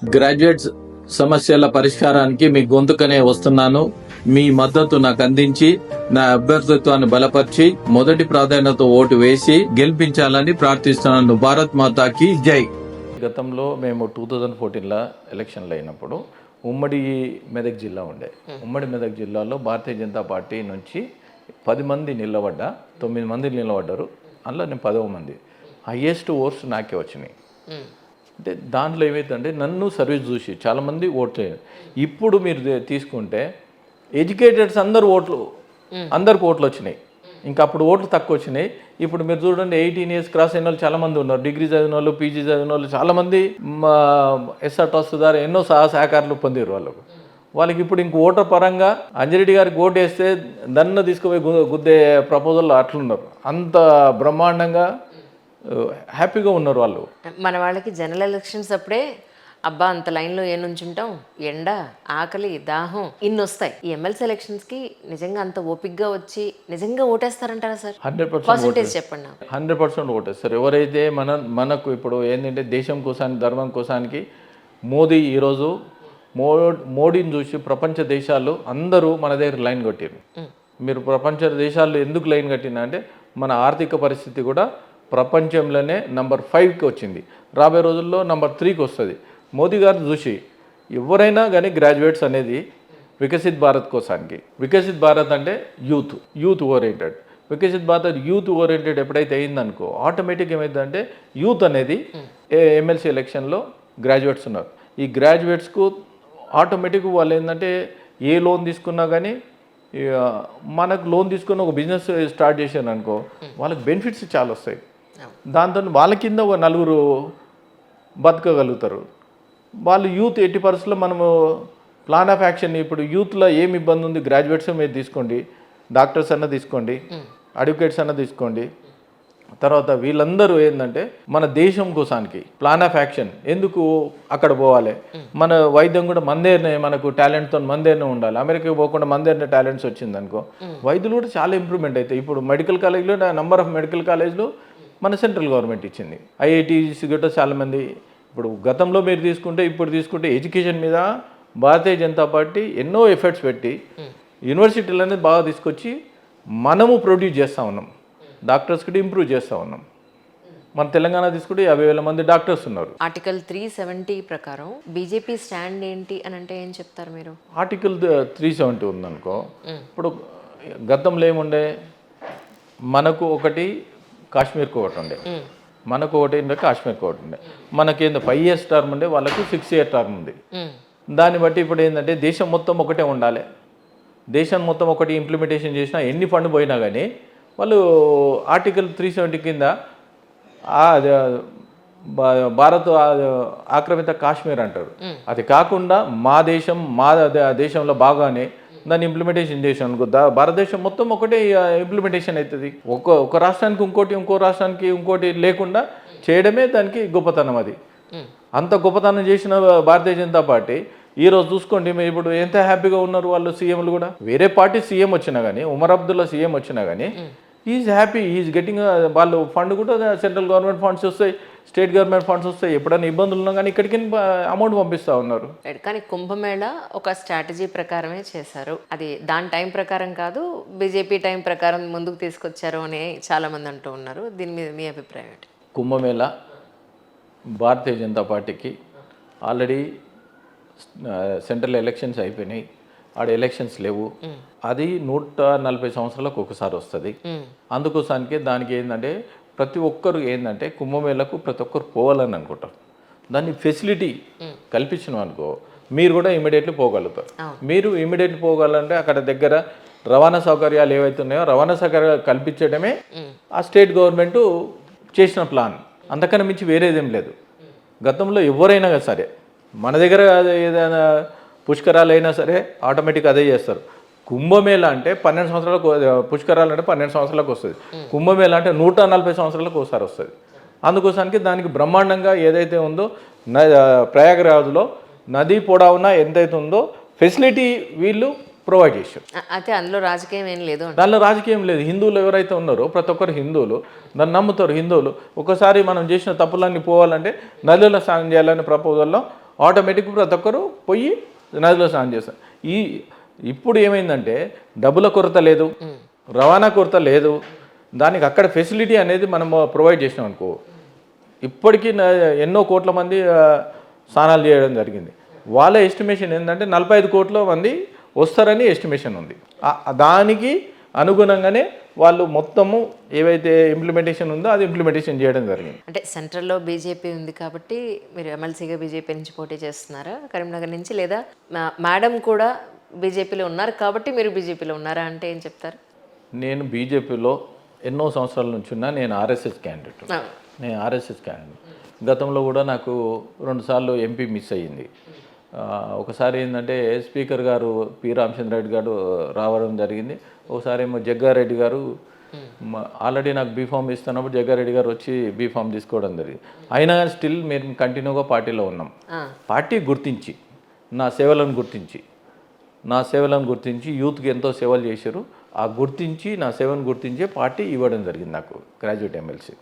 Graduates సమస్యల పరిష్కారానికి మీ గొంతుకనే వస్తున్నాను. మీ మద్దతు నాకు అందించి నా అభ్యర్థిత్వాన్ని బలపరిచి మొదటి ప్రాధాన్యత ఓటు వేసి గెలిపించాలని ప్రార్థిస్తున్నాను. భారత్ మాతాకి జై. గతంలో మేము 2014లో ఎలక్షన్లు అయినప్పుడు ఉమ్మడి మెదక్ జిల్లా ఉండే. ఉమ్మడి మెదక్ జిల్లాలో భారతీయ జనతా పార్టీ నుంచి 10 మంది నిలబడ్డా, 9 మంది నిలబడ్డారు. అందులో నేను 10వ మంది. హైయెస్ట్ ఓట్స్ నాకే వచ్చినాయి. అంటే దాంట్లో ఏమైందంటే నన్ను సర్వీస్ చూసి చాలామంది ఓట్లు వేయాలి. ఇప్పుడు మీరు తీసుకుంటే ఎడ్యుకేటెడ్స్ అందరికి ఓట్లు వచ్చినాయి. ఇంకా అప్పుడు ఓట్లు తక్కువ వచ్చినాయి. ఇప్పుడు మీరు చూడండి 18 ఇయర్స్ క్రాస్ అయిన వాళ్ళు చాలామంది ఉన్నారు. డిగ్రీ చదివిన వాళ్ళు, పీజీ చదివిన వాళ్ళు చాలామంది ఎస్ఆర్ ట్రస్ట్ ద్వారా ఎన్నో సహకారాలు పొందారు. వాళ్ళకి ఇప్పుడు ఇంక ఓటర్ పరంగా అంజిరెడ్డి గారికి ఓటు వేస్తే దన్న తీసుకుపోయి గుద్దే ప్రపోజల్లో అట్లున్నారు. అంత బ్రహ్మాండంగా హ్యాపీగా ఉన్నారు వాళ్ళు. మన వాళ్ళకి జనరల్ ఎలక్షన్స్ అప్పుడే అబ్బా అంత లైన్లో ఏ నుంచుంటాం, ఎండ, ఆకలి, దాహం ఇన్ని వస్తాయి. ఈ ఎమ్మెల్సీ ఎలక్షన్స్కి నిజంగా అంత ఓపిక్గా వచ్చి నిజంగా ఓటేస్తారంటారా సార్? 100% చెప్పండి. 100% ఓటేస్తారు. ఎవరైతే మనకు ఇప్పుడు ఏంటంటే దేశం కోసానికి, ధర్మం కోసానికి మోదీ ఈరోజు మోడీని చూసి ప్రపంచ దేశాలు అందరూ మన దగ్గర లైన్ కట్టారు. మీరు ప్రపంచ దేశాలు ఎందుకు లైన్ కట్టినా అంటే మన ఆర్థిక పరిస్థితి కూడా ప్రపంచంలోనే నంబర్ 5కి వచ్చింది. రాబోయే రోజుల్లో నంబర్ 3కి వస్తుంది. మోదీ గారు చూసి ఎవరైనా కానీ గ్రాడ్యుయేట్స్ అనేది వికసిత్ భారత్ కోసానికి, వికసిత్ భారత్ అంటే youth oriented, Viksit Bharat youth oriented ఎప్పుడైతే అయిందనుకో ఆటోమేటిక్ ఏమైందంటే యూత్ అనేది ఎమ్మెల్సీ ఎలక్షన్లో గ్రాడ్యుయేట్స్ ఉన్నారు. ఈ గ్రాడ్యుయేట్స్కు ఆటోమేటిక్ వాళ్ళు ఏంటంటే ఏ లోన్ తీసుకున్నా కానీ మనకు లోన్ తీసుకుని ఒక బిజినెస్ స్టార్ట్ చేశాను అనుకో వాళ్ళకి బెనిఫిట్స్ చాలా వస్తాయి. దాంతో వాళ్ళ కింద ఒక నలుగురు బతకగలుగుతారు. వాళ్ళు యూత్ 80% మనము ప్లాన్ ఆఫ్ యాక్షన్. ఇప్పుడు యూత్లో ఏమి ఇబ్బంది ఉంది, గ్రాడ్యుయేట్స్ మీరు తీసుకోండి, డాక్టర్స్ అన్న తీసుకోండి, అడ్వకేట్స్ అన్న తీసుకోండి. తర్వాత వీళ్ళందరూ ఏంటంటే మన దేశం కోసానికి ప్లాన్ ఆఫ్ యాక్షన్ ఎందుకు అక్కడ పోవాలి, మన వైద్యం కూడా మందేనే, మనకు టాలెంట్తో మందేనే ఉండాలి. అమెరికాకి పోకుండా మందేనే టాలెంట్స్ వచ్చింది అనుకో వైద్యులు కూడా చాలా ఇంప్రూవ్మెంట్ అవుతాయి. ఇప్పుడు మెడికల్ కాలేజ్లో నంబర్ ఆఫ్ మెడికల్ కాలేజ్లు మన సెంట్రల్ గవర్నమెంట్ ఇచ్చింది. ఐఐటీస్ గట్రా చాలామంది. ఇప్పుడు గతంలో మీరు ఇప్పుడు తీసుకుంటే ఎడ్యుకేషన్ మీద భారతీయ జనతా పార్టీ ఎన్నో ఎఫర్ట్స్ పెట్టి యూనివర్సిటీలు అనేది బాగా తీసుకొచ్చి మనము ప్రొడ్యూస్ చేస్తూ ఉన్నాం. డాక్టర్స్ కూడా ఇంప్రూవ్ చేస్తూ ఉన్నాం. మన తెలంగాణ తీసుకుంటే 50,000 మంది డాక్టర్స్ ఉన్నారు. ఆర్టికల్ 370 ప్రకారం బీజేపీ స్టాండ్ ఏంటి అని అంటే ఏం చెప్తారు మీరు? ఆర్టికల్ 370 ఉందనుకో, ఇప్పుడు గతంలో ఏముండే, మనకు ఒకటి కాశ్మీర్కి ఒకటి ఉండే, మనకు ఒకటి ఉండే కాశ్మీర్కి ఒకటి ఉండే. మనకేందో 5 years టర్మ్ ఉండే, వాళ్ళకు 6 year టర్మ్ ఉంది. దాన్ని బట్టి ఇప్పుడు ఏంటంటే దేశం మొత్తం ఒకటే ఉండాలి. దేశం మొత్తం ఒకటి ఇంప్లిమెంటేషన్ చేసినా ఎన్ని ఫండ్ పోయినా కానీ వాళ్ళు ఆర్టికల్ 370 కింద భారత్ ఆక్రమిత కాశ్మీర్ అంటారు. అది కాకుండా మా దేశంలో బాగానే దాన్ని ఇంప్లిమెంటేషన్ చేసాం అనుకో భారతదేశం మొత్తం ఒకటే ఇంప్లిమెంటేషన్ అవుతుంది. ఒక రాష్ట్రానికి ఇంకో రాష్ట్రానికి ఇంకోటి లేకుండా చేయడమే దానికి గొప్పతనం. అది అంత గొప్పతనం చేసిన భారతీయ జనతా పార్టీ ఈరోజు చూసుకోండి, మీరు ఇప్పుడు ఎంత హ్యాపీగా ఉన్నారు వాళ్ళు. సీఎంలు కూడా వేరే పార్టీ సీఎం వచ్చినా కానీ, ఉమర్ అబ్దుల్లా సీఎం వచ్చినా కానీ ఈజ్ హ్యాపీ, ఈజ్ గెటింగ్. వాళ్ళు ఫండ్ కూడా సెంట్రల్ గవర్నమెంట్ ఫండ్స్ వస్తాయి, స్టేట్ గవర్నమెంట్ ఫండ్స్ వస్తాయి. ఎప్పుడైనా ఇబ్బందులు ఉన్నా కానీ ఇక్కడికి అమౌంట్ పంపిస్తూ ఉన్నారు. కానీ కుంభమేళ ఒక స్ట్రాటజీ ప్రకారమే చేశారు. అది దాని టైం ప్రకారం కాదు, బీజేపీ టైం ప్రకారం ముందుకు తీసుకొచ్చారు అని చాలామంది అంటూ ఉన్నారు. దీని మీద మీ అభిప్రాయం ఏంటి? కుంభమేళ భారతీయ జనతా పార్టీకి ఆల్రెడీ సెంట్రల్ ఎలక్షన్స్ అయిపోయినాయి, ఆడ ఎలక్షన్స్ లేవు. అది 140 సంవత్సరాలకు ఒకసారి వస్తుంది. అందుకోసానికి దానికి ఏంటంటే ప్రతి ఒక్కరు ఏంటంటే కుంభమేళకు ప్రతి ఒక్కరు పోవాలని అనుకుంటారు. దాన్ని ఫెసిలిటీ కల్పించడం అనుకో మీరు కూడా ఇమీడియట్లీ పోగలుగుతారు. మీరు ఇమీడియట్లీ పోగలంటే అక్కడ దగ్గర రవాణా సౌకర్యాలు ఏవైతే ఉన్నాయో రవాణా సౌకర్యాలు కల్పించడమే ఆ స్టేట్ గవర్నమెంట్ చేసిన ప్లాన్. అంతకన్నా మించి వేరేదేం లేదు. గతంలో ఎవరైనా సరే మన దగ్గర ఏదైనా పుష్కరాలు అయినా సరే ఆటోమేటిక్ అదే చేస్తారు. కుంభమేళ అంటే 12 సంవత్సరాలకు, పుష్కరాలు అంటే 12 సంవత్సరాలకు వస్తుంది. కుంభమేళ అంటే 140 సంవత్సరాలకు ఒకసారి వస్తుంది. అందుకోసానికి దానికి బ్రహ్మాండంగా ఏదైతే ఉందో ప్రయాగరాజ్లో నదీ పొడవునా ఎంతైతే ఉందో ఫెసిలిటీ వీళ్ళు ప్రొవైడ్ చేశారు. అయితే అందులో రాజకీయం ఏం లేదు, దానిలో రాజకీయం లేదు. హిందువులు ఎవరైతే ఉన్నారో ప్రతి ఒక్కరు హిందువులు దాన్ని నమ్ముతారు. హిందువులు ఒకసారి మనం చేసిన తప్పులన్నీ పోవాలంటే నదిలో స్నానం చేయాలనే ప్రపోజల్లో ఆటోమేటిక్ ప్రతి ఒక్కరు పోయి నదిలో స్నానం చేస్తారు. ఇప్పుడు ఏమైందంటే డబ్బుల కొరత లేదు, రవాణా కొరత లేదు, దానికి అక్కడ ఫెసిలిటీ అనేది మనం ప్రొవైడ్ చేసినాం అనుకో, ఇప్పటికీ ఎన్నో కోట్ల మంది స్నానాలు చేయడం జరిగింది. వాళ్ళ ఎస్టిమేషన్ ఏంటంటే 45 కోట్ల మంది వస్తారని ఎస్టిమేషన్ ఉంది. దానికి అనుగుణంగానే వాళ్ళు మొత్తము ఏవైతే ఇంప్లిమెంటేషన్ ఉందో అది ఇంప్లిమెంటేషన్ చేయడం జరిగింది. అంటే సెంట్రల్లో బీజేపీ ఉంది కాబట్టి మీరు ఎమ్మెల్సీగా బీజేపీ నుంచి పోటీ చేస్తున్నారా కరీంనగర్ నుంచి, లేదా మేడం కూడా బీజేపీలో ఉన్నారు కాబట్టి మీరు బీజేపీలో ఉన్నారా అంటే ఏం చెప్తారు? నేను బీజేపీలో ఎన్నో సంవత్సరాల నుంచి ఉన్నా. నేను ఆర్ఎస్ఎస్ క్యాండిడేట్. గతంలో కూడా నాకు 2 సార్లు ఎంపీ మిస్ అయ్యింది. ఒకసారి ఏంటంటే స్పీకర్ గారు పి రామచంద్రరెడ్డి గారు రావడం జరిగింది. ఒకసారి ఏమో జగ్గారెడ్డి గారు ఆల్రెడీ నాకు బీఫామ్ ఇస్తున్నప్పుడు జగ్గారెడ్డి గారు వచ్చి బీఫామ్ తీసుకోవడం జరిగింది. అయినా కానీ స్టిల్ మేము కంటిన్యూగా పార్టీలో ఉన్నాం. పార్టీ గుర్తించి నా సేవలను గుర్తించి యూత్కి ఎంతో సేవలు చేశారు. ఆ గుర్తించి నా సేవను గుర్తించే పార్టీ ఇవ్వడం జరిగింది నాకు గ్రాడ్యుయేట్ ఎమ్మెల్సీ.